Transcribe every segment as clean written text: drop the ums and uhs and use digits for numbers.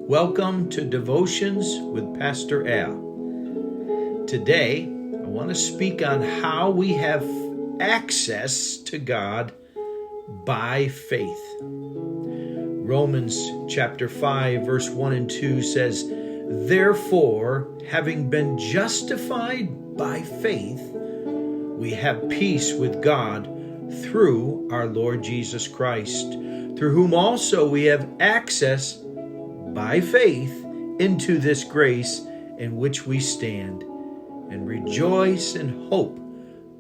Welcome to Devotions with Pastor Al. Today, I want to speak on how we have access to God by faith. Romans chapter 5, verse 1 and 2 says, "Therefore, having been justified by faith, we have peace with God through our Lord Jesus Christ, through whom also we have access by faith into this grace in which we stand, and rejoice in hope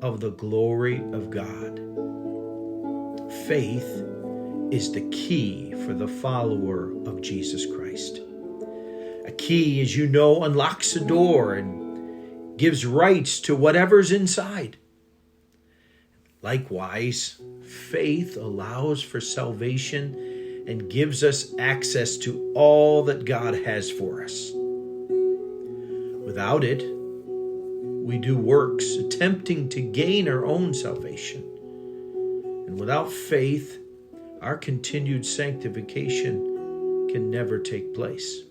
of the glory of God." Faith is the key for the follower of Jesus Christ. A key, as you know, unlocks a door and gives rights to whatever's inside. Likewise, faith allows for salvation and gives us access to all that God has for us. Without it, we do works attempting to gain our own salvation. And without faith, our continued sanctification can never take place.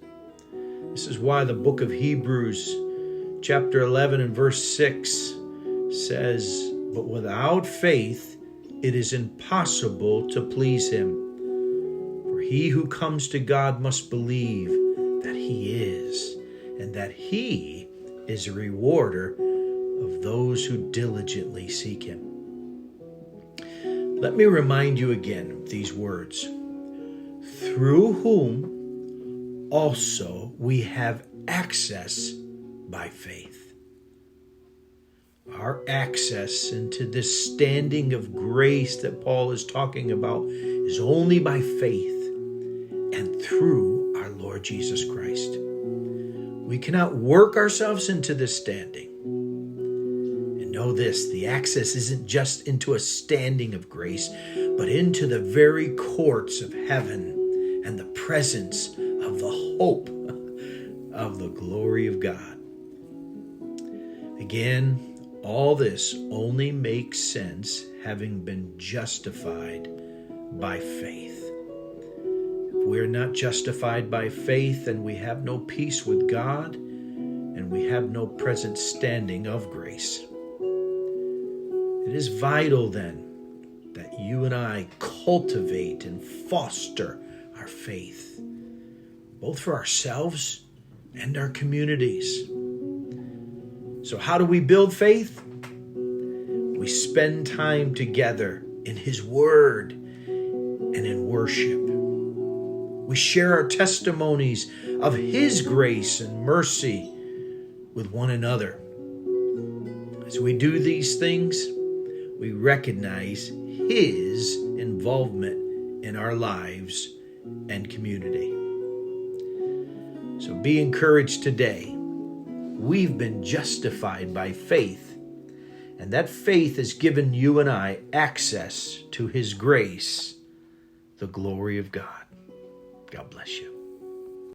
This is why the book of Hebrews, chapter 11 and verse 6 says, "But without faith, it is impossible to please him. For he who comes to God must believe that he is, and that he is a rewarder of those who diligently seek him." Let me remind you again of these words. "Through whom also we have access by faith." Our access into this standing of grace that Paul is talking about is only by faith and through our Lord Jesus Christ. We cannot work ourselves into this standing. And know this, the access isn't just into a standing of grace, but into the very courts of heaven and the presence of the hope of the glory of God. Again, all this only makes sense having been justified by faith. If we're not justified by faith, then we have no peace with God, and we have no present standing of grace. It is vital then that you and I cultivate and foster our faith, both for ourselves and our communities. So how do we build faith? We spend time together in His Word and in worship. We share our testimonies of His grace and mercy with one another. As we do these things, we recognize His involvement in our lives and community. So be encouraged today. We've been justified by faith, and that faith has given you and I access to His grace, the glory of God. God bless you.